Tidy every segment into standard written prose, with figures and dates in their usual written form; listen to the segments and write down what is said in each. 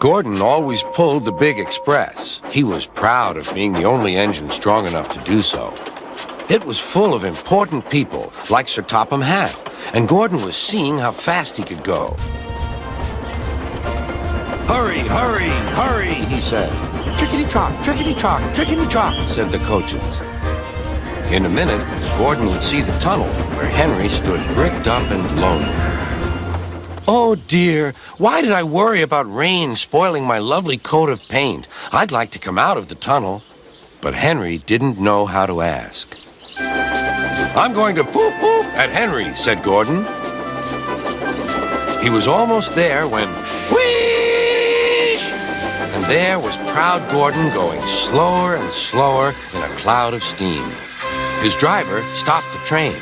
Gordon always pulled the big express. He was proud of being the only engine strong enough to do so. It was full of important people, like Sir Topham Hatt, and Gordon was seeing how fast he could go. "Hurry, hurry, hurry," he said. "Trickety-trock, trickety-trock, trickety-trock," said the coaches. In a minute, Gordon would see the tunnel where Henry stood bricked up and lonely. "Oh, dear, why did I worry about rain spoiling my lovely coat of paint? I'd like to come out of the tunnel." But Henry didn't know how to ask. "I'm going to poop at Henry," said Gordon. He was almost there when, whoosh! And there was proud Gordon going slower and slower in a cloud of steam. His driver stopped the train.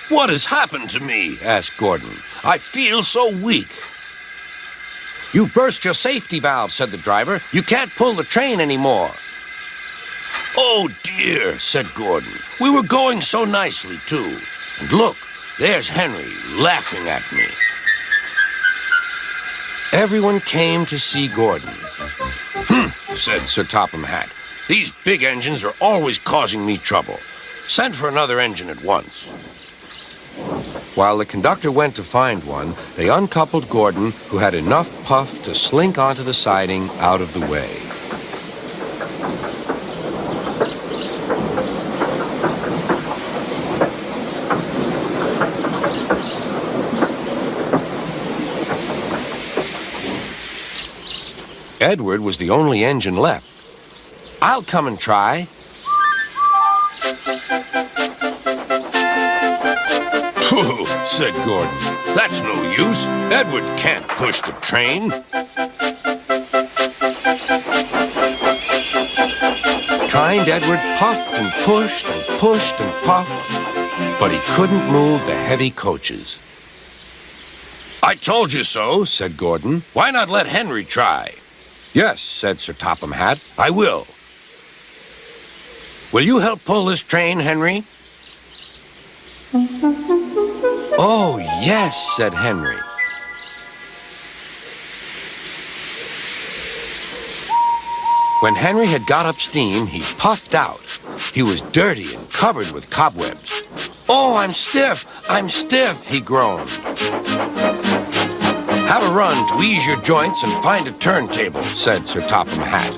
"What has happened to me?" asked Gordon. "I feel so weak." "You burst your safety valve," said the driver. "You can't pull the train anymore." "Oh, dear," said Gordon. "We were going so nicely, too. And look, there's Henry laughing at me." Everyone came to see Gordon. Said Sir Topham Hatt. "These big engines are always causing me trouble. Send for another engine at once." While the conductor went to find one, they uncoupled Gordon, who had enough puff to slink onto the siding out of the way. Edward was the only engine left. "I'll come and try." "Pooh," said Gordon. "That's no use. Edward can't push the train." Kind Edward puffed and pushed and pushed and puffed, but he couldn't move the heavy coaches. "I told you so," said Gordon. "Why not let Henry try?" "Yes," said Sir Topham Hatt, "I will." "Will you help pull this train, Henry?" "Oh, yes," said Henry. When Henry had got up steam, he puffed out. He was dirty and covered with cobwebs. "Oh, I'm stiff, he groaned. "Have a run to ease your joints and find a turntable," said Sir Topham Hatt.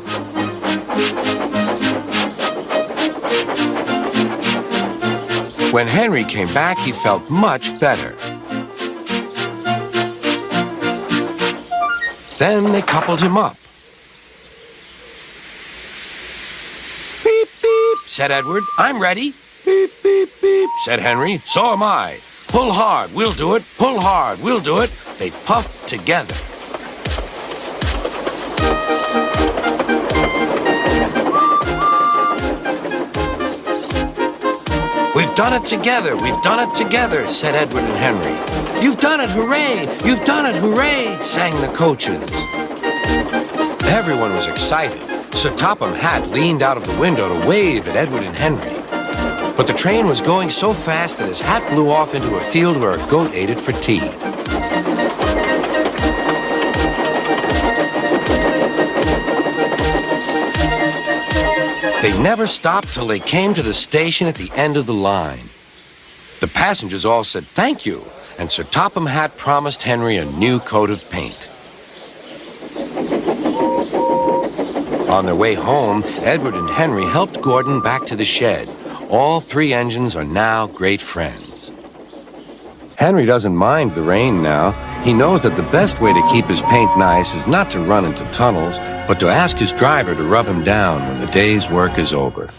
When Henry came back, he felt much better. Then they coupled him up. "Beep, beep," said Edward. "I'm ready." "Beep, beep, beep," said Henry. "So am I. Pull hard, we'll do it. Pull hard, we'll do it." They puffed together. "We've done it together, we've done it together," said Edward and Henry. "You've done it, hooray! You've done it, hooray!" sang the coaches. Everyone was excited. Sir Topham Hatt leaned out of the window to wave at Edward and Henry. But the train was going so fast that his hat blew off into a field where a goat ate it for tea. They never stopped till they came to the station at the end of the line. The passengers all said thank you, and Sir Topham Hatt promised Henry a new coat of paint. On their way home, Edward and Henry helped Gordon back to the shed. All three engines are now great friends. Henry doesn't mind the rain now. He knows that the best way to keep his paint nice is not to run into tunnels, but to ask his driver to rub him down when the day's work is over.